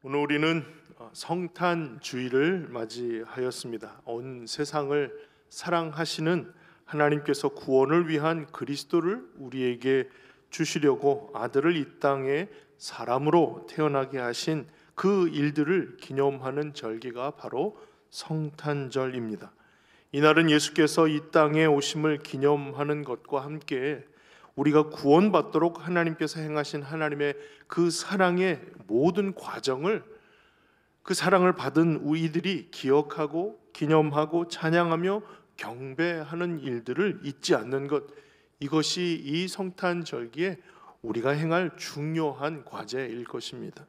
오늘 우리는 성탄 주일을 맞이하였습니다. 온 세상을 사랑하시는 하나님께서 구원을 위한 그리스도를 우리에게 주시려고 아들을 이 땅에 사람으로 태어나게 하신 그 일들을 기념하는 절기가 바로 성탄절입니다. 이날은 예수께서 이 땅에 오심을 기념하는 것과 함께 우리가 구원받도록 하나님께서 행하신 하나님의 그 사랑의 모든 과정을, 그 사랑을 받은 우리들이 기억하고 기념하고 찬양하며 경배하는 일들을 잊지 않는 것, 이것이 이 성탄절기에 우리가 행할 중요한 과제일 것입니다.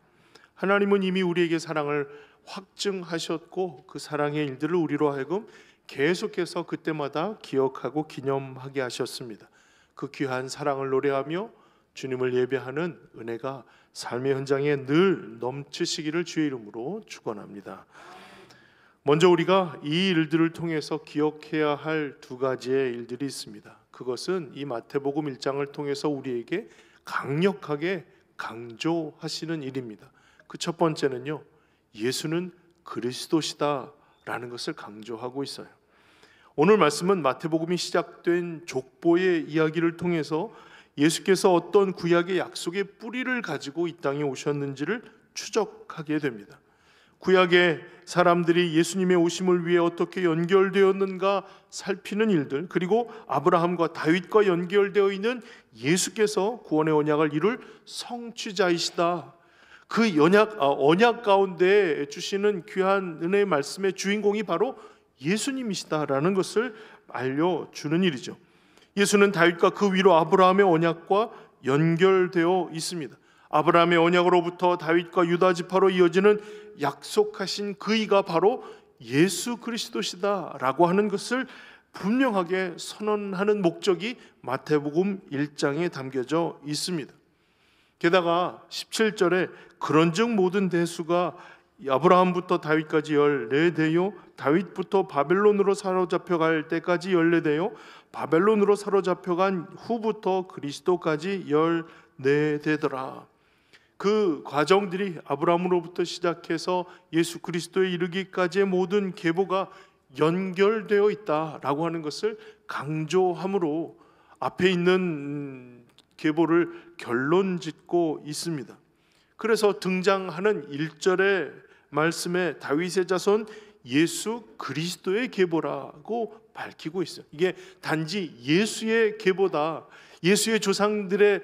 하나님은 이미 우리에게 사랑을 확증하셨고 그 사랑의 일들을 우리로 하여금 계속해서 그때마다 기억하고 기념하게 하셨습니다. 그 귀한 사랑을 노래하며 주님을 예배하는 은혜가 삶의 현장에 늘 넘치시기를 주의 이름으로 축원합니다. 먼저 우리가 이 일들을 통해서 기억해야 할 두 가지의 일들이 있습니다. 그것은 이 마태복음 1장을 통해서 우리에게 강력하게 강조하시는 일입니다. 그 첫 번째는요, 예수는 그리스도시다라는 것을 강조하고 있어요. 오늘 말씀은 마태복음이 시작된 족보의 이야기를 통해서 예수께서 어떤 구약의 약속의 뿌리를 가지고 이 땅에 오셨는지를 추적하게 됩니다. 구약의 사람들이 예수님의 오심을 위해 어떻게 연결되었는가 살피는 일들, 그리고 아브라함과 다윗과 연결되어 있는 예수께서 구원의 언약을 이룰 성취자이시다. 그 언약 가운데 주시는 귀한 은혜의 말씀의 주인공이 바로 예수님이시다라는 것을 알려주는 일이죠. 예수는 다윗과 그 위로 아브라함의 언약과 연결되어 있습니다. 아브라함의 언약으로부터 다윗과 유다 지파로 이어지는 약속하신 그이가 바로 예수 그리스도시다라고 하는 것을 분명하게 선언하는 목적이 마태복음 1장에 담겨져 있습니다. 게다가 17절에 그런즉 모든 대수가 아브라함부터 다윗까지 14대요 다윗부터 바벨론으로 사로잡혀갈 때까지 14대요 바벨론으로 사로잡혀간 후부터 그리스도까지 14대더라. 그 과정들이 아브라함으로부터 시작해서 예수 그리스도에 이르기까지의 모든 계보가 연결되어 있다라고 하는 것을 강조함으로 앞에 있는 계보를 결론짓고 있습니다. 그래서 등장하는 1절의 말씀에 다윗의 자손 예수 그리스도의 계보라고 밝히고 있어요. 이게 단지 예수의 계보다, 예수의 조상들의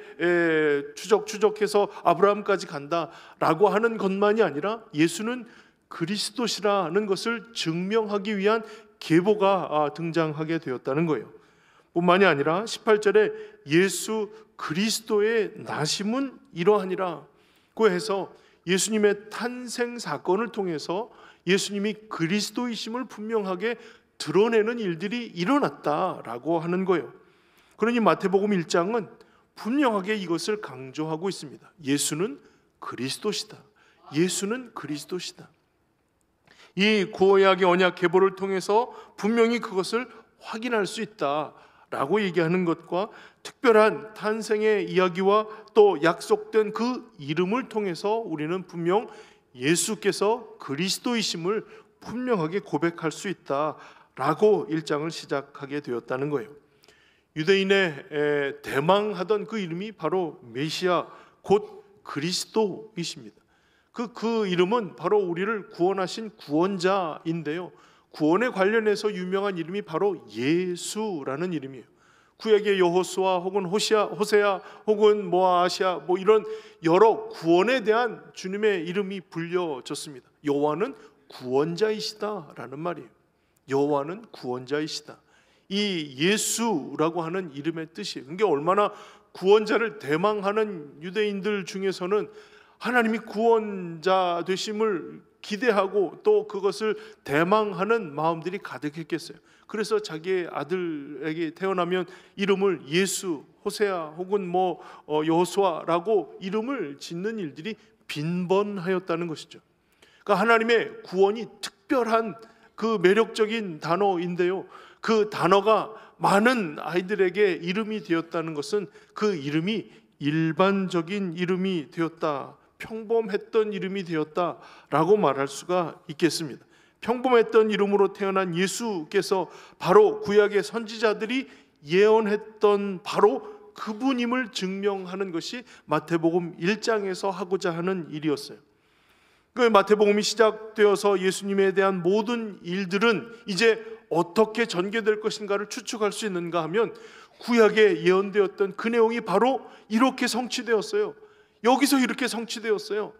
추적해서 아브라함까지 간다라고 하는 것만이 아니라 예수는 그리스도시라는 것을 증명하기 위한 계보가 등장하게 되었다는 거예요. 뿐만이 아니라 18절에 예수 그리스도의 나심은 이러하니라 고 해서 예수님의 탄생 사건을 통해서 예수님이 그리스도이심을 분명하게 드러내는 일들이 일어났다라고 하는 거예요. 그러니 마태복음 1장은 분명하게 이것을 강조하고 있습니다. 예수는 그리스도시다. 예수는 그리스도시다. 이 구약의 언약 계보를 통해서 분명히 그것을 확인할 수 있다라고 얘기하는 것과 특별한 탄생의 이야기와 또 약속된 그 이름을 통해서 우리는 분명 예수께서 그리스도이심을 분명하게 고백할 수 있다라고 1장을 시작하게 되었다는 거예요. 유대인의 대망하던 그 이름이 바로 메시아 곧 그리스도이십니다. 그 이름은 바로 우리를 구원하신 구원자인데요, 구원에 관련해서 유명한 이름이 바로 예수라는 이름이에요. 구약의 여호수아 혹은 호세아 혹은 아시아 이런 여러 구원에 대한 주님의 이름이 불려졌습니다. 여호와는 구원자이시다라는 말이에요. 여호와는 구원자이시다. 이 예수라고 하는 이름의 뜻이에요. 그게 얼마나 구원자를 대망하는 유대인들 중에서는 하나님이 구원자 되심을 기대하고 또 그것을 대망하는 마음들이 가득했겠어요. 그래서 자기의 아들에게 태어나면 이름을 예수, 호세아 혹은 여호수아라고 이름을 짓는 일들이 빈번하였다는 것이죠. 그러니까 하나님의 구원이 특별한 그 매력적인 단어인데요, 그 단어가 많은 아이들에게 이름이 되었다는 것은 그 이름이 일반적인 이름이 되었다 평범했던 이름이 되었다라고 말할 수가 있겠습니다. 평범했던 이름으로 태어난 예수께서 바로 구약의 선지자들이 예언했던 바로 그분임을 증명하는 것이 마태복음 1장에서 하고자 하는 일이었어요. 그 마태복음이 시작되어서 예수님에 대한 모든 일들은 이제 어떻게 전개될 것인가를 추측할 수 있는가 하면 구약에 예언되었던 그 내용이 바로 이렇게 성취되었어요. 여기서 이렇게 성취되었어요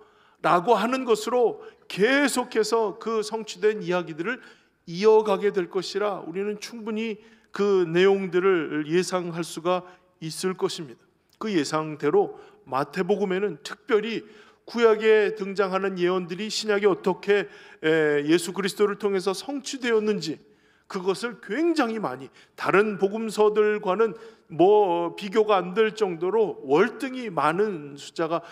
라고 하는 것으로 계속해서 그 성취된 이야기들을 이어가게 될 것이라 우리는 충분히 그 내용들을 예상할 수가 있을 것입니다. 그 예상대로 마태복음에는 특별히 구약에 등장하는 예언들이 신약에 어떻게 예수 그리스도를 통해서 성취되었는지 그것을 굉장히 많이 다른 복음서들과는 비교가 안 될 정도로 월등히 많은 숫자가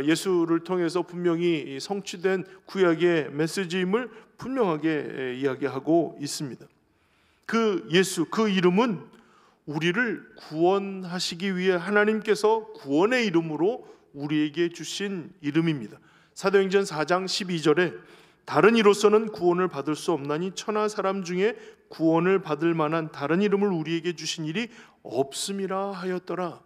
예수를 통해서 분명히 성취된 구약의 메시지임을 분명하게 이야기하고 있습니다. 그 예수, 그 이름은 우리를 구원하시기 위해 하나님께서 구원의 이름으로 우리에게 주신 이름입니다. 사도행전 4장 12절에 다른 이로서는 구원을 받을 수 없나니 천하 사람 중에 구원을 받을 만한 다른 이름을 우리에게 주신 일이 없음이라 하였더라.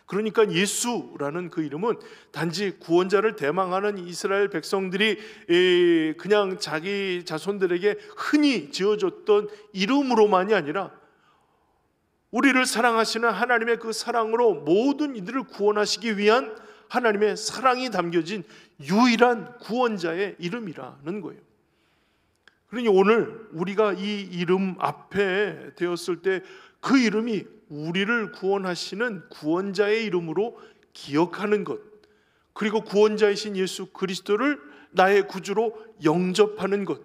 그러니까 예수라는 그 이름은 단지 구원자를 대망하는 이스라엘 백성들이 그냥 자기 자손들에게 흔히 지어줬던 이름으로만이 아니라 우리를 사랑하시는 하나님의 그 사랑으로 모든 이들을 구원하시기 위한 하나님의 사랑이 담겨진 유일한 구원자의 이름이라는 거예요. 그러니 오늘 우리가 이 이름 앞에 되었을 때 그 이름이 우리를 구원하시는 구원자의 이름으로 기억하는 것, 그리고 구원자이신 예수 그리스도를 나의 구주로 영접하는 것,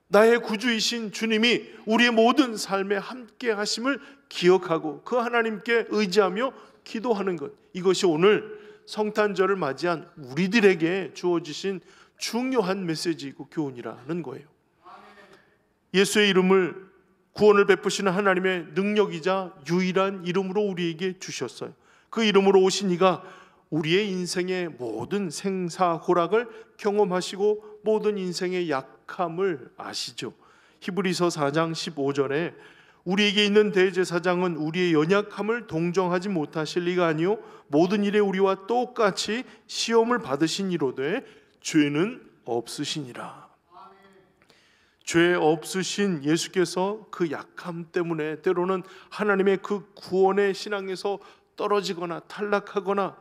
나의 구주이신 주님이 우리의 모든 삶에 함께 하심을 기억하고 그 하나님께 의지하며 기도하는 것, 이것이 오늘 성탄절을 맞이한 우리들에게 주어지신 중요한 메시지이고 교훈이라는 거예요. 예수의 이름을 구원을 베푸시는 하나님의 능력이자 유일한 이름으로 우리에게 주셨어요. 그 이름으로 오신 이가 우리의 인생의 모든 생사호락을 경험하시고 모든 인생의 약함을 아시죠. 히브리서 4장 15절에 우리에게 있는 대제사장은 우리의 연약함을 동정하지 못하실 리가 아니요 모든 일에 우리와 똑같이 시험을 받으신 이로되 죄는 없으시니라. 죄 없으신 예수께서 그 약함 때문에 때로는 하나님의 그 구원의 신앙에서 떨어지거나 탈락하거나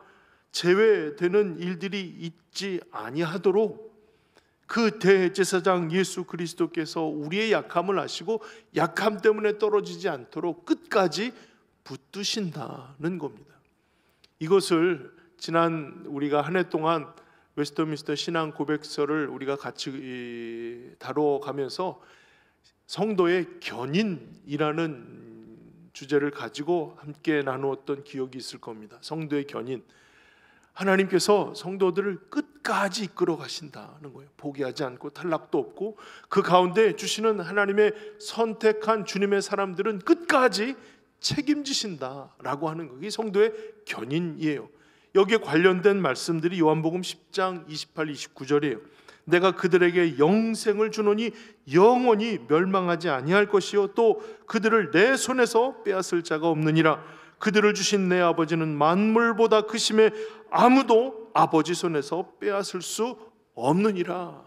제외되는 일들이 있지 아니하도록 그 대제사장 예수 그리스도께서 우리의 약함을 아시고 약함 때문에 떨어지지 않도록 끝까지 붙드신다는 겁니다. 이것을 지난 우리가 한 해 동안 웨스트민스터 신앙 고백서를 우리가 같이 다뤄가면서 성도의 견인이라는 주제를 가지고 함께 나누었던 기억이 있을 겁니다. 성도의 견인, 하나님께서 성도들을 끝까지 이끌어 가신다는 거예요. 포기하지 않고 탈락도 없고 그 가운데 주시는 하나님의 선택한 주님의 사람들은 끝까지 책임지신다라고 하는 것이 성도의 견인이에요. 여기에 관련된 말씀들이 요한복음 10장 28, 29절이에요. 내가 그들에게 영생을 주노니 영원히 멸망하지 아니할 것이요 또 그들을 내 손에서 빼앗을 자가 없느니라. 그들을 주신 내 아버지는 만물보다 크심에 아무도 아버지 손에서 빼앗을 수 없느니라.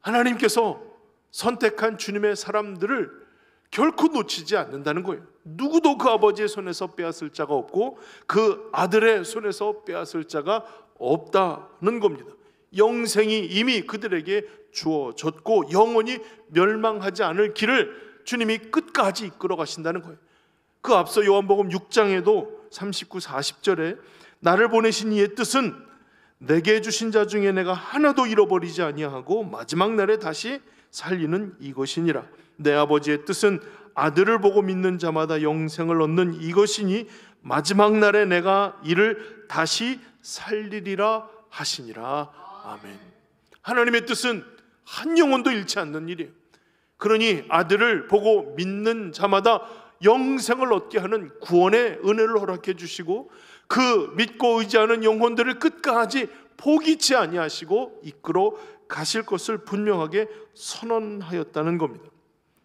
하나님께서 선택한 주님의 사람들을 결코 놓치지 않는다는 거예요. 누구도 그 아버지의 손에서 빼앗을 자가 없고 그 아들의 손에서 빼앗을 자가 없다는 겁니다. 영생이 이미 그들에게 주어졌고 영원히 멸망하지 않을 길을 주님이 끝까지 이끌어 가신다는 거예요. 그 앞서 요한복음 6장에도 39, 40절에 나를 보내신 이의 뜻은 내게 주신 자 중에 내가 하나도 잃어버리지 아니하고 마지막 날에 다시 살리는 이것이니라. 내 아버지의 뜻은 아들을 보고 믿는 자마다 영생을 얻는 이것이니 마지막 날에 내가 이를 다시 살리리라 하시니라. 아멘. 하나님의 뜻은 한 영혼도 잃지 않는 일이에요. 그러니 아들을 보고 믿는 자마다 영생을 얻게 하는 구원의 은혜를 허락해 주시고 그 믿고 의지하는 영혼들을 끝까지 포기치 아니하시고 이끌어 가실 것을 분명하게 선언하였다는 겁니다.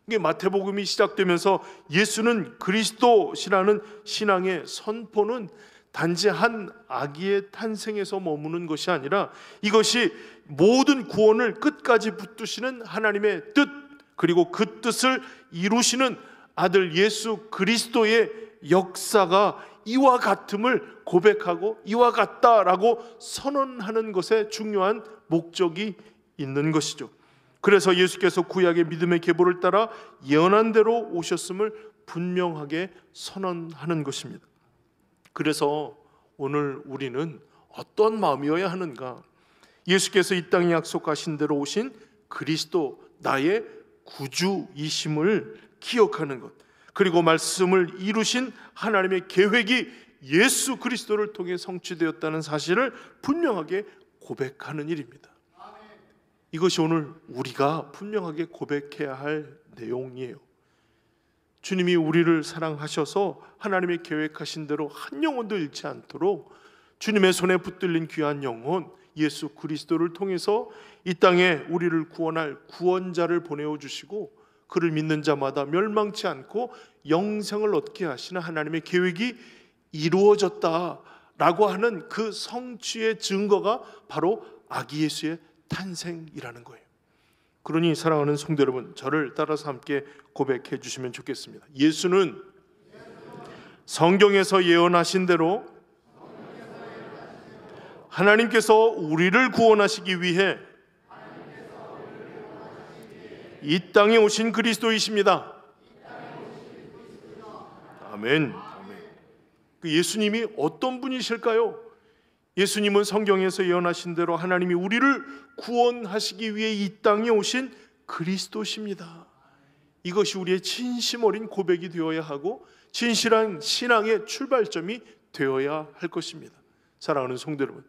이게 마태복음이 시작되면서 예수는 그리스도시라는 신앙의 선포는 단지 한 아기의 탄생에서 머무는 것이 아니라 이것이 모든 구원을 끝까지 붙드시는 하나님의 뜻, 그리고 그 뜻을 이루시는 아들 예수 그리스도의 역사가 이와 같음을 고백하고 이와 같다라고 선언하는 것에 중요한 목적이 있는 것이죠. 그래서 예수께서 구약의 믿음의 계보를 따라 예언한 대로 오셨음을 분명하게 선언하는 것입니다. 그래서 오늘 우리는 어떤 마음이어야 하는가? 예수께서 이 땅에 약속하신 대로 오신 그리스도, 나의 구주이심을 기억하는 것, 그리고 말씀을 이루신 하나님의 계획이 예수 그리스도를 통해 성취되었다는 사실을 분명하게 고백하는 일입니다. 이것이 오늘 우리가 분명하게 고백해야 할 내용이에요. 주님이 우리를 사랑하셔서 하나님의 계획하신 대로 한 영혼도 잃지 않도록 주님의 손에 붙들린 귀한 영혼 예수 그리스도를 통해서 이 땅에 우리를 구원할 구원자를 보내어 주시고 그를 믿는 자마다 멸망치 않고 영생을 얻게 하시는 하나님의 계획이 이루어졌다라고 하는 그 성취의 증거가 바로 아기 예수의 탄생이라는 거예요. 그러니 사랑하는 성도 여러분, 저를 따라서 함께 고백해 주시면 좋겠습니다. 예수는 성경에서 예언하신 대로 하나님께서 우리를 구원하시기 위해 이 땅에 오신 그리스도이십니다. 아멘. 예수님이 어떤 분이실까요? 예수님은 성경에서 예언하신 대로 하나님이 우리를 구원하시기 위해 이 땅에 오신 그리스도십니다. 이것이 우리의 진심 어린 고백이 되어야 하고 진실한 신앙의 출발점이 되어야 할 것입니다. 사랑하는 성도 여러분,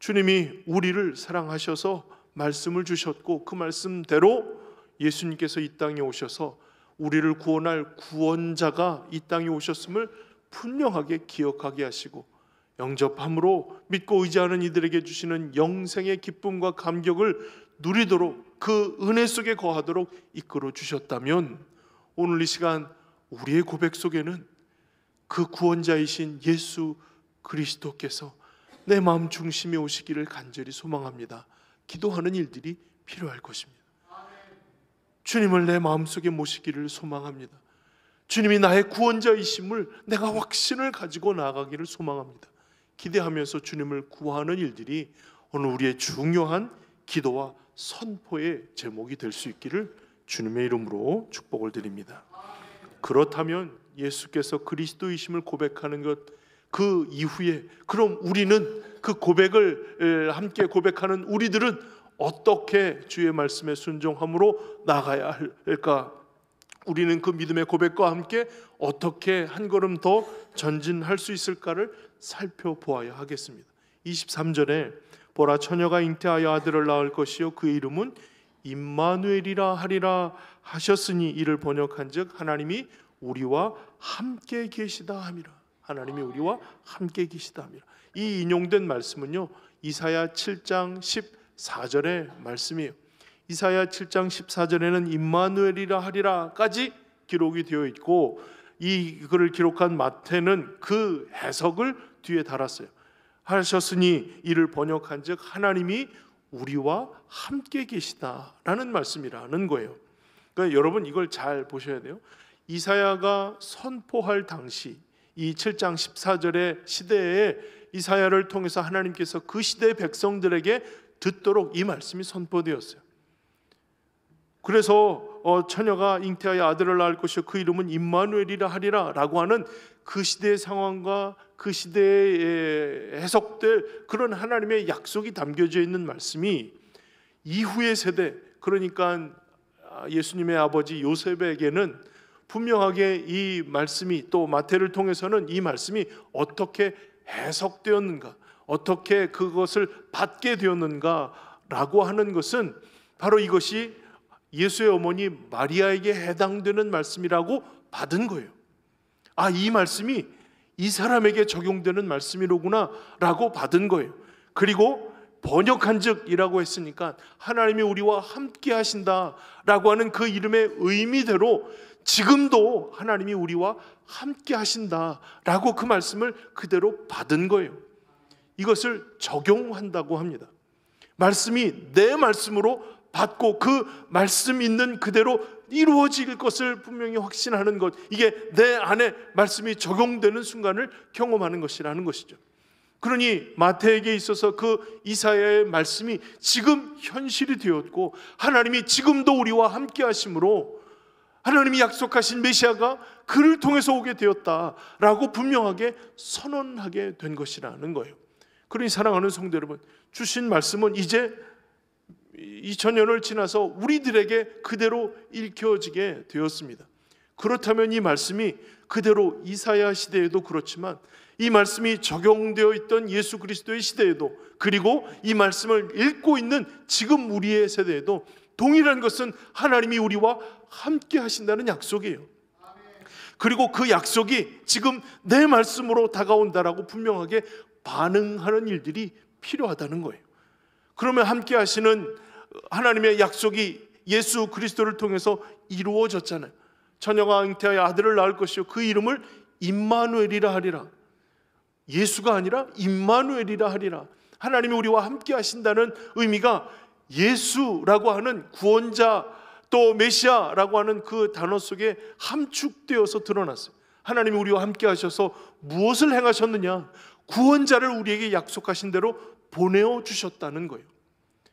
주님이 우리를 사랑하셔서 말씀을 주셨고 그 말씀대로 예수님께서 이 땅에 오셔서 우리를 구원할 구원자가 이 땅에 오셨음을 분명하게 기억하게 하시고 영접함으로 믿고 의지하는 이들에게 주시는 영생의 기쁨과 감격을 누리도록 그 은혜 속에 거하도록 이끌어 주셨다면 오늘 이 시간 우리의 고백 속에는 그 구원자이신 예수 그리스도께서 내 마음 중심에 오시기를 간절히 소망합니다. 기도하는 일들이 필요할 것입니다. 주님을 내 마음속에 모시기를 소망합니다. 주님이 나의 구원자이심을 내가 확신을 가지고 나아가기를 소망합니다. 기대하면서 주님을 구하는 일들이 오늘 우리의 중요한 기도와 선포의 제목이 될 수 있기를 주님의 이름으로 축복을 드립니다. 그렇다면 예수께서 그리스도이심을 고백하는 것, 그 이후에 그럼 우리는 그 고백을 함께 고백하는 우리들은 어떻게 주의 말씀에 순종함으로 나가야 할까? 우리는 그 믿음의 고백과 함께 어떻게 한 걸음 더 전진할 수 있을까를 살펴보아야 하겠습니다. 23절에 보라 처녀가 잉태하여 아들을 낳을 것이요 그 이름은 임마누엘이라 하리라 하셨으니 이를 번역한즉 하나님이 우리와 함께 계시다 함이라. 하나님이 우리와 함께 계시다 함이라. 이 인용된 말씀은요 이사야 7장 14절의 말씀이에요. 이사야 7장 14절에는 임마누엘이라 하리라까지 기록이 되어 있고 이 글을 기록한 마태는 그 해석을 뒤에 달았어요. 하셨으니 이를 번역한즉 하나님이 우리와 함께 계시다라는 말씀이라는 거예요. 그러니까 여러분 이걸 잘 보셔야 돼요. 이사야가 선포할 당시 이 7장 14절의 시대에 이사야를 통해서 하나님께서 그 시대의 백성들에게 듣도록 이 말씀이 선포되었어요. 그래서 처녀가 잉태하여 아들을 낳을 것이요 그 이름은 임마누엘이라 하리라 라고 하는 그 시대의 상황과 그 시대에 해석될 그런 하나님의 약속이 담겨져 있는 말씀이 이후의 세대, 그러니까 예수님의 아버지 요셉에게는 분명하게 이 말씀이, 또 마태를 통해서는 이 말씀이 어떻게 해석되었는가, 어떻게 그것을 받게 되었는가 라고 하는 것은 바로 이것이 예수의 어머니 마리아에게 해당되는 말씀이라고 받은 거예요. 이 말씀이 이 사람에게 적용되는 말씀이로구나 라고 받은 거예요. 그리고 번역한즉이라고 했으니까 하나님이 우리와 함께 하신다라고 하는 그 이름의 의미대로 지금도 하나님이 우리와 함께 하신다라고 그 말씀을 그대로 받은 거예요. 이것을 적용한다고 합니다. 말씀이 내 말씀으로 받고 그 말씀 있는 그대로 이루어질 것을 분명히 확신하는 것, 이게 내 안에 말씀이 적용되는 순간을 경험하는 것이라는 것이죠. 그러니 마태에게 있어서 그 이사야의 말씀이 지금 현실이 되었고 하나님이 지금도 우리와 함께 하심으로 하나님이 약속하신 메시아가 그를 통해서 오게 되었다라고 분명하게 선언하게 된 것이라는 거예요. 그러니 사랑하는 성도 여러분, 주신 말씀은 이제 2000년을 지나서 우리들에게 그대로 읽혀지게 되었습니다. 그렇다면 이 말씀이 그대로 이사야 시대에도 그렇지만 이 말씀이 적용되어 있던 예수 그리스도의 시대에도, 그리고 이 말씀을 읽고 있는 지금 우리의 세대에도 동일한 것은 하나님이 우리와 함께 하신다는 약속이에요. 그리고 그 약속이 지금 내 말씀으로 다가온다라고 분명하게 반응하는 일들이 필요하다는 거예요. 그러면 함께 하시는 하나님의 약속이 예수 그리스도를 통해서 이루어졌잖아요. 처녀가 잉태하여 아들을 낳을 것이요 그 이름을 임마누엘이라 하리라. 예수가 아니라 임마누엘이라 하리라. 하나님이 우리와 함께 하신다는 의미가 예수라고 하는 구원자, 또 메시아라고 하는 그 단어 속에 함축되어서 드러났어요. 하나님이 우리와 함께 하셔서 무엇을 행하셨느냐? 구원자를 우리에게 약속하신 대로 보내어 주셨다는 거예요.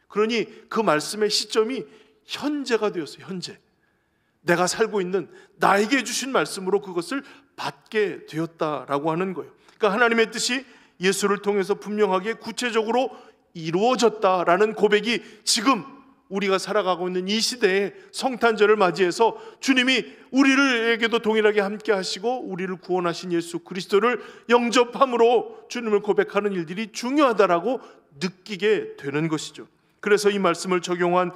그러니 그 말씀의 시점이 현재가 되었어요. 현재 내가 살고 있는 나에게 주신 말씀으로 그것을 받게 되었다라고 하는 거예요. 그러니까 하나님의 뜻이 예수를 통해서 분명하게 구체적으로 이루어졌다라는 고백이 지금 우리가 살아가고 있는 이 시대에 성탄절을 맞이해서 주님이 우리에게도 동일하게 함께 하시고 우리를 구원하신 예수 그리스도를 영접함으로 주님을 고백하는 일들이 중요하다라고 느끼게 되는 것이죠. 그래서 이 말씀을 적용한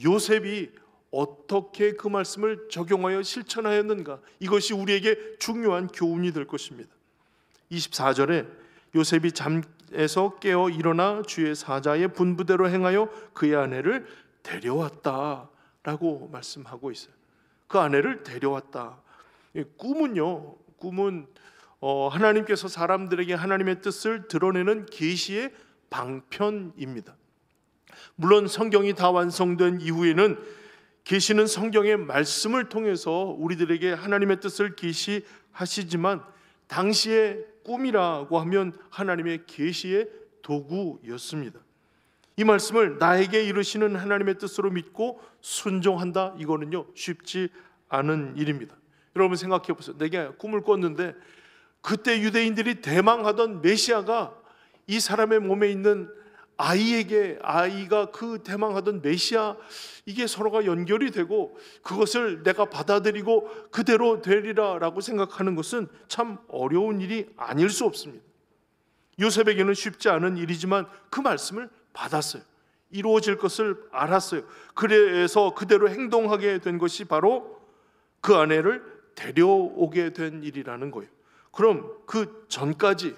요셉이 어떻게 그 말씀을 적용하여 실천하였는가, 이것이 우리에게 중요한 교훈이 될 것입니다. 24절에 요셉이 잠에서 깨어 일어나 주의 사자의 분부대로 행하여 그의 아내를 데려왔다라고 말씀하고 있어요. 그 아내를 데려왔다. 꿈은요, 꿈은 하나님께서 사람들에게 하나님의 뜻을 드러내는 계시의 방편입니다. 물론 성경이 다 완성된 이후에는 계시는 성경의 말씀을 통해서 우리들에게 하나님의 뜻을 계시하시지만 당시의 꿈이라고 하면 하나님의 계시의 도구였습니다. 이 말씀을 나에게 이루시는 하나님의 뜻으로 믿고 순종한다, 이거는요 쉽지 않은 일입니다. 여러분 생각해 보세요. 내게 꿈을 꿨는데 그때 유대인들이 대망하던 메시아가 이 사람의 몸에 있는 아이에게, 아이가 그 대망하던 메시아, 이게 서로가 연결이 되고 그것을 내가 받아들이고 그대로 되리라 라고 생각하는 것은 참 어려운 일이 아닐 수 없습니다. 요셉에게는 쉽지 않은 일이지만 그 말씀을 받았어요. 이루어질 것을 알았어요. 그래서 그대로 행동하게 된 것이 바로 그 아내를 데려오게 된 일이라는 거예요. 그럼 그 전까지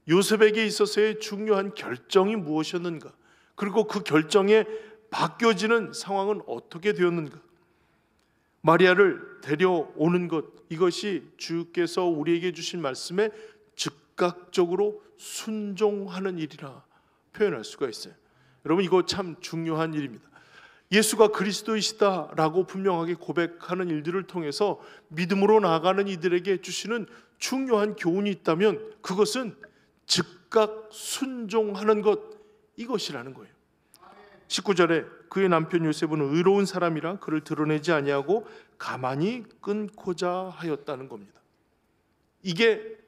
요셉에게 있어서의 중요한 결정이 무엇이었는가? 그리고 그 결정에 바뀌어지는 상황은 어떻게 되었는가? 마리아를 데려오는 것, 이것이 주께서 우리에게 주신 말씀에 즉각적으로 순종하는 일이라 표현할 수가 있어요. 여러분, 이거 참 중요한 일입니다. 예수가 그리스도이시다라고 분명하게 고백하는 일들을 통해서 믿음으로 나아가는 이들에게 주시는 중요한 교훈이 있다면 그것은 즉각 순종하는 것, 이것이라는 거예요. 19절에 그의 남편 요셉은 의로운 사람이라 그를 드러내지 아니하고 가만히 끊고자 하였다는 겁니다. 이게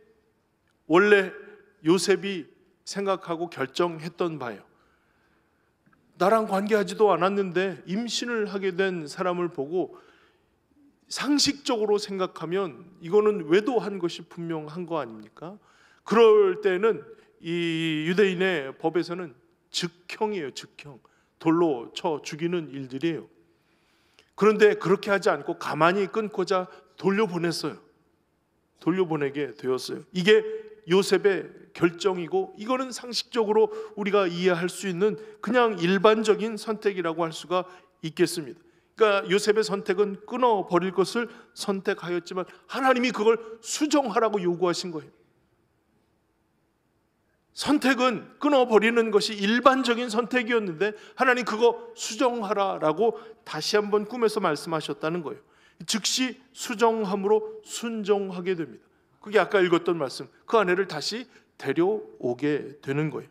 원래 요셉이 생각하고 결정했던 바예요. 나랑 관계하지도 않았는데 임신을 하게 된 사람을 보고 상식적으로 생각하면 이거는 외도한 것이 분명한 거 아닙니까? 그럴 때는 이 유대인의 법에서는 즉형이에요. 즉형. 돌로 쳐 죽이는 일들이에요. 그런데 그렇게 하지 않고 가만히 끊고자 돌려보냈어요. 돌려보내게 되었어요. 이게 요셉의 결정이고, 이거는 상식적으로 우리가 이해할 수 있는 그냥 일반적인 선택이라고 할 수가 있겠습니다. 그러니까 요셉의 선택은 끊어버릴 것을 선택하였지만 하나님이 그걸 수정하라고 요구하신 거예요. 선택은 끊어버리는 것이 일반적인 선택이었는데 하나님 그거 수정하라라고 다시 한번 꿈에서 말씀하셨다는 거예요. 즉시 수정함으로 순종하게 됩니다. 그게 아까 읽었던 말씀, 그 아내를 다시 데려오게 되는 거예요.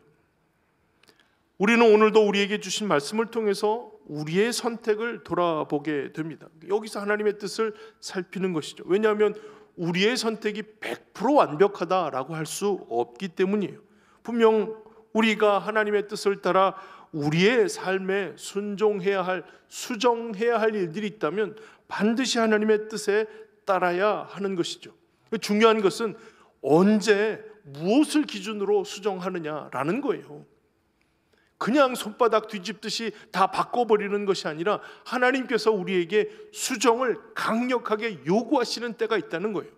우리는 오늘도 우리에게 주신 말씀을 통해서 우리의 선택을 돌아보게 됩니다. 여기서 하나님의 뜻을 살피는 것이죠. 왜냐하면 우리의 선택이 100% 완벽하다라고 할 수 없기 때문이에요. 분명 우리가 하나님의 뜻을 따라 우리의 삶에 순종해야 할, 수정해야 할 일들이 있다면 반드시 하나님의 뜻에 따라야 하는 것이죠. 중요한 것은 언제 무엇을 기준으로 수정하느냐라는 거예요. 그냥 손바닥 뒤집듯이 다 바꿔버리는 것이 아니라 하나님께서 우리에게 수정을 강력하게 요구하시는 때가 있다는 거예요.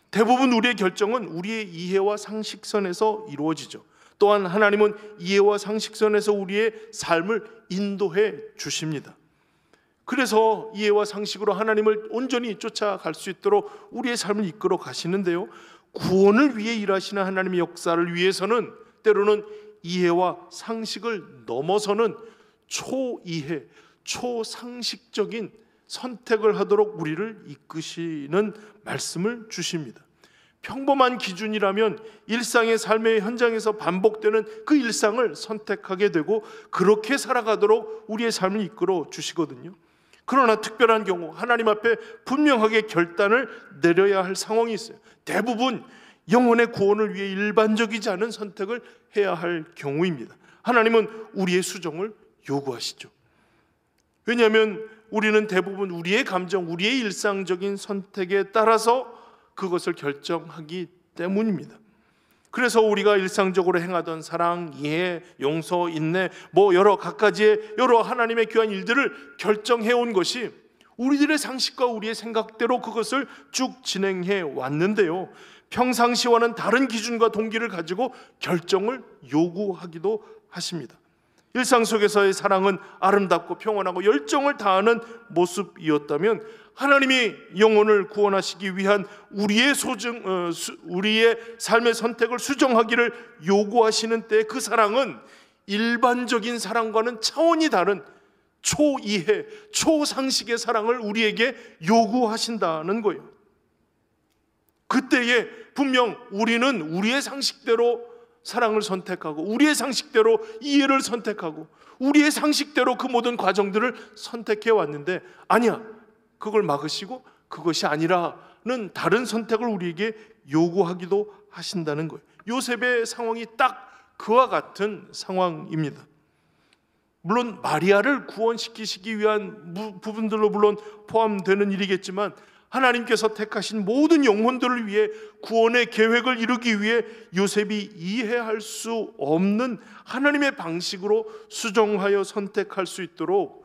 대부분 우리의 결정은 우리의 이해와 상식선에서 이루어지죠. 또한 하나님은 이해와 상식선에서 우리의 삶을 인도해 주십니다. 그래서 이해와 상식으로 하나님을 온전히 쫓아갈 수 있도록 우리의 삶을 이끌어 가시는데요, 구원을 위해 일하시는 하나님의 역사를 위해서는 때로는 이해와 상식을 넘어서는 초이해, 초상식적인 선택을 하도록 우리를 이끄시는 말씀을 주십니다. 평범한 기준이라면 일상의 삶의 현장에서 반복되는 그 일상을 선택하게 되고 그렇게 살아가도록 우리의 삶을 이끌어 주시거든요. 그러나 특별한 경우 하나님 앞에 분명하게 결단을 내려야 할 상황이 있어요. 대부분 영혼의 구원을 위해 일반적이지 않은 선택을 해야 할 경우입니다. 하나님은 우리의 수정을 요구하시죠. 왜냐하면 우리는 대부분 우리의 감정, 우리의 일상적인 선택에 따라서 그것을 결정하기 때문입니다. 그래서 우리가 일상적으로 행하던 사랑, 이해, 용서, 인내, 여러 갖가지의 여러 하나님의 귀한 일들을 결정해온 것이 우리들의 상식과 우리의 생각대로 그것을 쭉 진행해 왔는데요, 평상시와는 다른 기준과 동기를 가지고 결정을 요구하기도 하십니다. 일상 속에서의 사랑은 아름답고 평온하고 열정을 다하는 모습이었다면 하나님이 영혼을 구원하시기 위한 우리의 우리의 삶의 선택을 수정하기를 요구하시는 때 그 사랑은 일반적인 사랑과는 차원이 다른 초이해, 초상식의 사랑을 우리에게 요구하신다는 거예요. 그때에 분명 우리는 우리의 상식대로 사랑을 선택하고 우리의 상식대로 이해를 선택하고 우리의 상식대로 그 모든 과정들을 선택해 왔는데, 아니야, 그걸 막으시고 그것이 아니라는 다른 선택을 우리에게 요구하기도 하신다는 거예요. 요셉의 상황이 딱 그와 같은 상황입니다. 물론 마리아를 구원시키시기 위한 부분들로 물론 포함되는 일이겠지만 하나님께서 택하신 모든 영혼들을 위해 구원의 계획을 이루기 위해 요셉이 이해할 수 없는 하나님의 방식으로 수정하여 선택할 수 있도록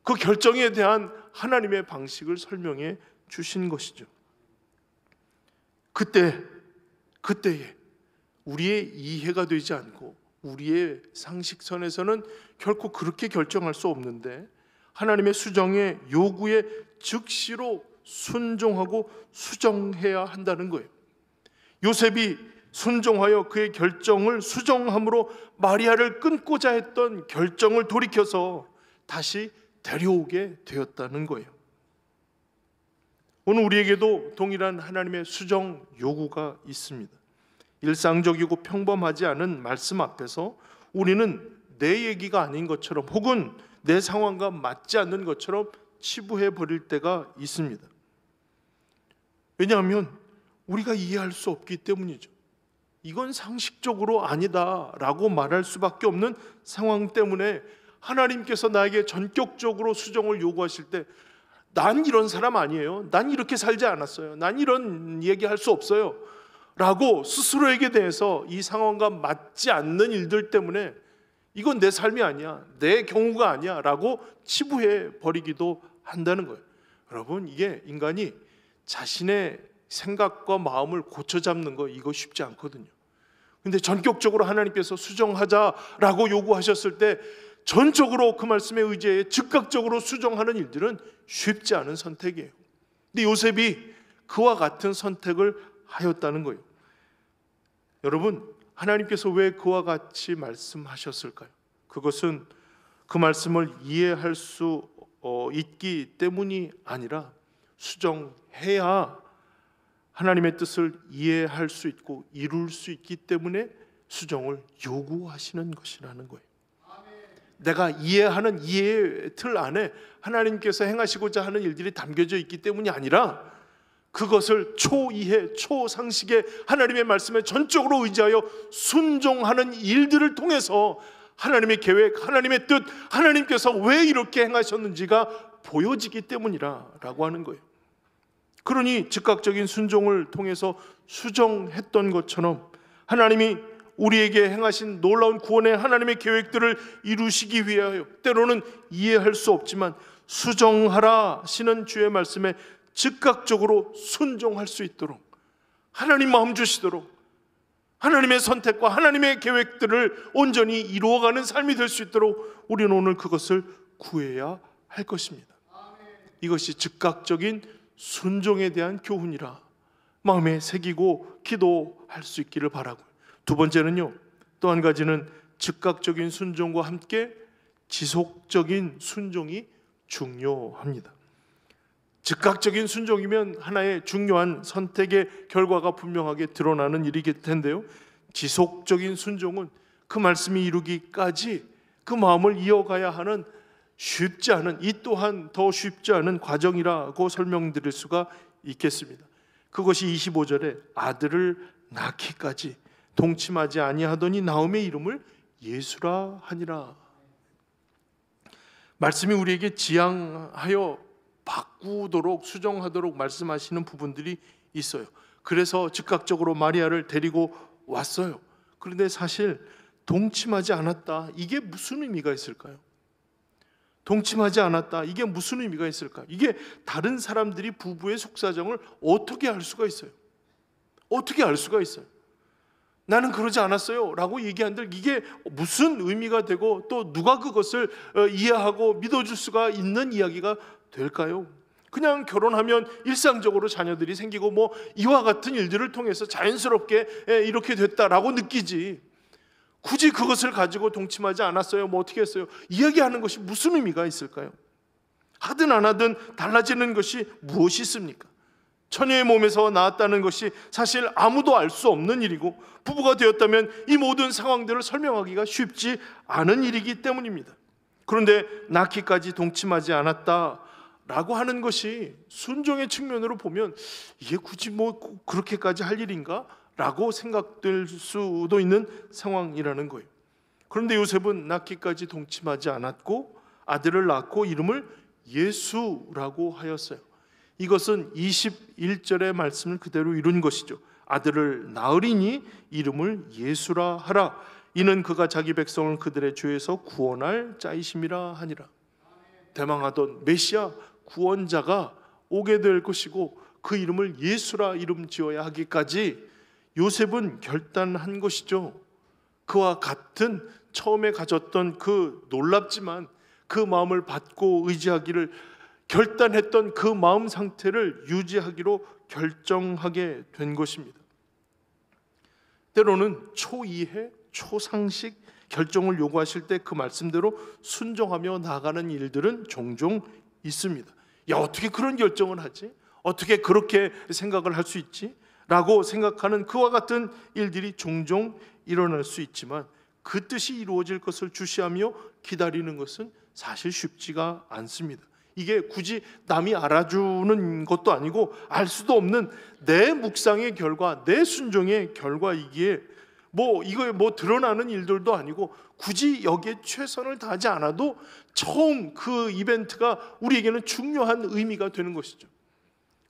그 결정에 대한 하나님의 방식을 설명해 주신 것이죠. 그때에 우리의 이해가 되지 않고 우리의 상식선에서는 결코 그렇게 결정할 수 없는데 하나님의 수정의 요구에 즉시로 순종하고 수정해야 한다는 거예요. 요셉이 순종하여 그의 결정을 수정함으로 마리아를 끊고자 했던 결정을 돌이켜서 다시 데려오게 되었다는 거예요. 오늘 우리에게도 동일한 하나님의 수정 요구가 있습니다. 일상적이고 평범하지 않은 말씀 앞에서 우리는 내 얘기가 아닌 것처럼 혹은 내 상황과 맞지 않는 것처럼 치부해 버릴 때가 있습니다. 왜냐하면 우리가 이해할 수 없기 때문이죠. 이건 상식적으로 아니다라고 말할 수밖에 없는 상황 때문에 하나님께서 나에게 전격적으로 수정을 요구하실 때 난 이런 사람 아니에요, 난 이렇게 살지 않았어요, 난 이런 얘기할 수 없어요 라고 스스로에게 대해서 이 상황과 맞지 않는 일들 때문에 이건 내 삶이 아니야, 내 경우가 아니야 라고 치부해 버리기도 한다는 거예요. 여러분, 이게 인간이 자신의 생각과 마음을 고쳐 잡는 거 이거 쉽지 않거든요. 근데 전격적으로 하나님께서 수정하자라고 요구하셨을 때 전적으로 그 말씀에 의지해 즉각적으로 수정하는 일들은 쉽지 않은 선택이에요. 근데 요셉이 그와 같은 선택을 하였다는 거예요. 여러분, 하나님께서 왜 그와 같이 말씀하셨을까요? 그것은 그 말씀을 이해할 수 있기 때문이 아니라 수정해야 하나님의 뜻을 이해할 수 있고 이룰 수 있기 때문에 수정을 요구하시는 것이라는 거예요. 내가 이해하는 이해의 틀 안에 하나님께서 행하시고자 하는 일들이 담겨져 있기 때문이 아니라 그것을 초이해, 초상식의 하나님의 말씀에 전적으로 의지하여 순종하는 일들을 통해서 하나님의 계획, 하나님의 뜻, 하나님께서 왜 이렇게 행하셨는지가 보여지기 때문이라고 하는 거예요. 그러니 즉각적인 순종을 통해서 수정했던 것처럼 하나님이 우리에게 행하신 놀라운 구원의 하나님의 계획들을 이루시기 위하여 때로는 이해할 수 없지만 수정하라 하시는 주의 말씀에 즉각적으로 순종할 수 있도록 하나님 마음 주시도록 하나님의 선택과 하나님의 계획들을 온전히 이루어가는 삶이 될 수 있도록 우리는 오늘 그것을 구해야 할 것입니다. 이것이 즉각적인 순종에 대한 교훈이라 마음에 새기고 기도할 수 있기를 바라고요. 두 번째는요, 또 한 가지는 즉각적인 순종과 함께 지속적인 순종이 중요합니다. 즉각적인 순종이면 하나의 중요한 선택의 결과가 분명하게 드러나는 일이기 텐데요, 지속적인 순종은 그 말씀이 이루기까지 그 마음을 이어가야 하는 쉽지 않은, 이 또한 더 쉽지 않은 과정이라고 설명드릴 수가 있겠습니다. 그것이 25절에 아들을 낳기까지 동침하지 아니하더니 나음의 이름을 예수라 하니라. 말씀이 우리에게 지향하여 바꾸도록 수정하도록 말씀하시는 부분들이 있어요. 그래서 즉각적으로 마리아를 데리고 왔어요. 그런데 사실 동침하지 않았다, 이게 무슨 의미가 있을까요? 동침하지 않았다, 이게 무슨 의미가 있을까요? 이게 다른 사람들이 부부의 속사정을 어떻게 알 수가 있어요? 어떻게 알 수가 있어요? 나는 그러지 않았어요 라고 얘기한들 이게 무슨 의미가 되고 또 누가 그것을 이해하고 믿어줄 수가 있는 이야기가 될까요? 그냥 결혼하면 일상적으로 자녀들이 생기고 뭐 이와 같은 일들을 통해서 자연스럽게 이렇게 됐다라고 느끼지, 굳이 그것을 가지고 동침하지 않았어요, 뭐 어떻게 했어요, 이야기하는 것이 무슨 의미가 있을까요? 하든 안 하든 달라지는 것이 무엇이 있습니까? 처녀의 몸에서 나왔다는 것이 사실 아무도 알 수 없는 일이고 부부가 되었다면 이 모든 상황들을 설명하기가 쉽지 않은 일이기 때문입니다. 그런데 낳기까지 동침하지 않았다라고 하는 것이 순종의 측면으로 보면 이게 굳이 뭐 그렇게까지 할 일인가? 라고 생각될 수도 있는 상황이라는 거예요. 그런데 요셉은 낳기까지 동침하지 않았고 아들을 낳고 이름을 예수라고 하였어요. 이것은 21절의 말씀을 그대로 이룬 것이죠. 아들을 낳으리니 이름을 예수라 하라. 이는 그가 자기 백성을 그들의 죄에서 구원할 자이심이라 하니라. 대망하던 메시아 구원자가 오게 될 것이고 그 이름을 예수라 이름 지어야 하기까지 요셉은 결단한 것이죠. 그와 같은 처음에 가졌던 그 놀랍지만 그 마음을 받고 의지하기를 결단했던 그 마음 상태를 유지하기로 결정하게 된 것입니다. 때로는 초이해, 초상식 결정을 요구하실 때 그 말씀대로 순종하며 나아가는 일들은 종종 있습니다. 야, 어떻게 그런 결정을 하지? 어떻게 그렇게 생각을 할 수 있지? 라고 생각하는 그와 같은 일들이 종종 일어날 수 있지만 그 뜻이 이루어질 것을 주시하며 기다리는 것은 사실 쉽지가 않습니다. 이게 굳이 남이 알아주는 것도 아니고 알 수도 없는 내 묵상의 결과, 내 순종의 결과이기에 이거에 드러나는 일들도 아니고 굳이 여기에 최선을 다하지 않아도 처음 그 이벤트가 우리에게는 중요한 의미가 되는 것이죠.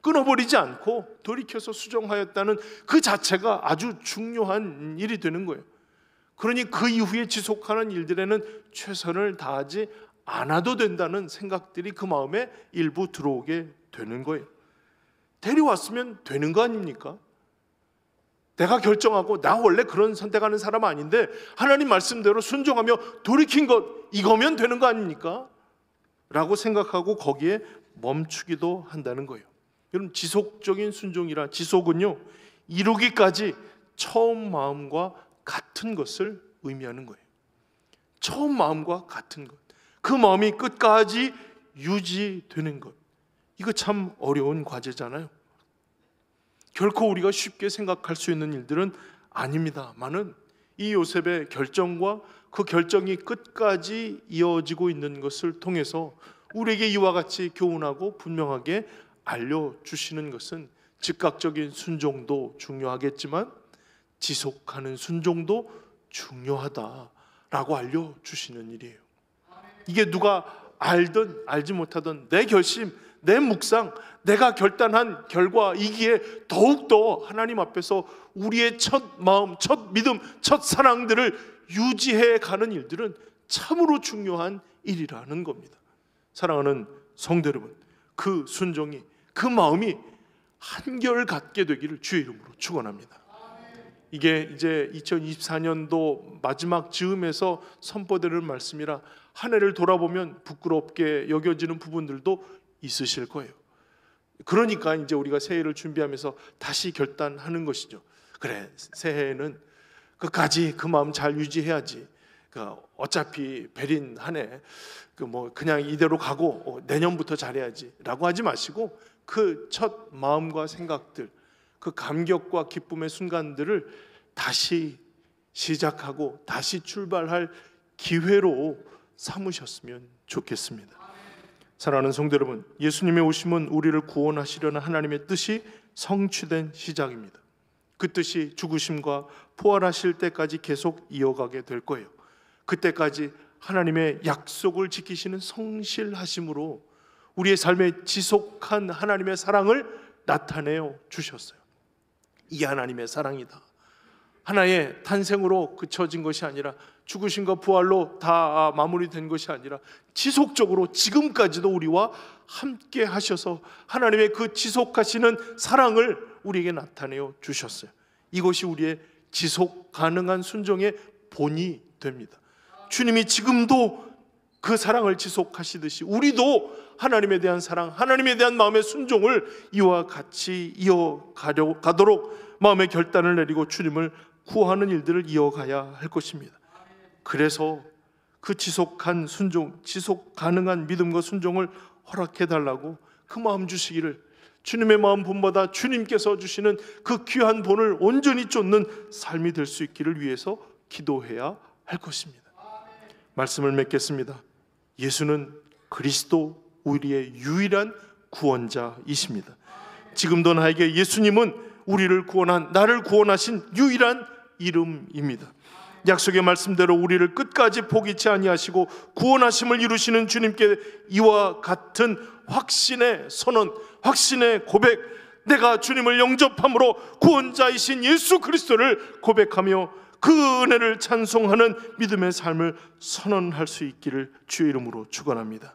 끊어버리지 않고 돌이켜서 수정하였다는 그 자체가 아주 중요한 일이 되는 거예요. 그러니 그 이후에 지속하는 일들에는 최선을 다하지 않아도 된다는 생각들이 그 마음에 일부 들어오게 되는 거예요. 데려왔으면 되는 거 아닙니까? 내가 결정하고 나 원래 그런 선택하는 사람 아닌데 하나님 말씀대로 순종하며 돌이킨 것, 이거면 되는 거 아닙니까? 라고 생각하고 거기에 멈추기도 한다는 거예요. 여러분, 지속적인 순종이라, 지속은요, 이루기까지 처음 마음과 같은 것을 의미하는 거예요. 처음 마음과 같은 것, 그 마음이 끝까지 유지되는 것, 이거 참 어려운 과제잖아요. 결코 우리가 쉽게 생각할 수 있는 일들은 아닙니다만은 이 요셉의 결정과 그 결정이 끝까지 이어지고 있는 것을 통해서 우리에게 이와 같이 교훈하고 분명하게 알려주시는 것은 즉각적인 순종도 중요하겠지만 지속하는 순종도 중요하다라고 알려주시는 일이에요. 이게 누가 알든 알지 못하든 내 결심, 내 묵상, 내가 결단한 결과이기에 더욱더 하나님 앞에서 우리의 첫 마음, 첫 믿음, 첫 사랑들을 유지해 가는 일들은 참으로 중요한 일이라는 겁니다. 사랑하는 성도 여러분, 그 순종이, 그 마음이 한결 같게 되기를 주의 이름으로 축원합니다. 이게 이제 2024년도 마지막 즈음에서 선포되는 말씀이라 한 해를 돌아보면 부끄럽게 여겨지는 부분들도 있으실 거예요. 그러니까 이제 우리가 새해를 준비하면서 다시 결단하는 것이죠. 그래, 새해에는 끝까지 그 마음 잘 유지해야지. 어차피 베린 한 해 그냥 이대로 가고 내년부터 잘해야지라고 하지 마시고 그 첫 마음과 생각들, 그 감격과 기쁨의 순간들을 다시 시작하고 다시 출발할 기회로 삼으셨으면 좋겠습니다. 사랑하는 성도 여러분, 예수님의 오심은 우리를 구원하시려는 하나님의 뜻이 성취된 시작입니다. 그 뜻이 죽으심과 부활하실 때까지 계속 이어가게 될 거예요. 그때까지 하나님의 약속을 지키시는 성실하심으로 우리의 삶에 지속한 하나님의 사랑을 나타내어 주셨어요. 이게 하나님의 사랑이다. 하나의 탄생으로 그쳐진 것이 아니라 죽으심과 부활로 다 마무리된 것이 아니라 지속적으로 지금까지도 우리와 함께 하셔서 하나님의 그 지속하시는 사랑을 우리에게 나타내어 주셨어요. 이것이 우리의 지속 가능한 순종의 본이 됩니다. 주님이 지금도 그 사랑을 지속하시듯이 우리도 하나님에 대한 사랑, 하나님에 대한 마음의 순종을 이와 같이 이어가도록 마음의 결단을 내리고 주님을 구하는 일들을 이어가야 할 것입니다. 그래서 그 지속한 순종, 지속 가능한 믿음과 순종을 허락해 달라고 그 마음 주시기를, 주님의 마음 본보다 주님께서 주시는 그 귀한 본을 온전히 쫓는 삶이 될 수 있기를 위해서 기도해야 할 것입니다. 말씀을 맺겠습니다. 예수는 그리스도, 우리의 유일한 구원자이십니다. 지금도 나에게 예수님은 우리를 구원한, 나를 구원하신 유일한 이름입니다. 약속의 말씀대로 우리를 끝까지 포기치 아니하시고 구원하심을 이루시는 주님께 이와 같은 확신의 선언, 확신의 고백, 내가 주님을 영접함으로 구원자이신 예수 그리스도를 고백하며 그 은혜를 찬송하는 믿음의 삶을 선언할 수 있기를 주의 이름으로 축원합니다.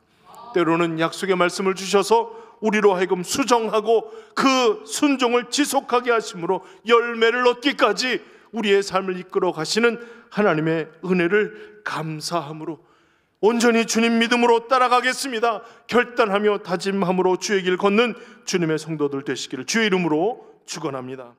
때로는 약속의 말씀을 주셔서 우리로 하여금 수정하고 그 순종을 지속하게 하심으로 열매를 얻기까지 우리의 삶을 이끌어 가시는 하나님의 은혜를 감사함으로 온전히 주님 믿음으로 따라가겠습니다 결단하며 다짐함으로 주의 길 걷는 주님의 성도들 되시기를 주의 이름으로 축원합니다.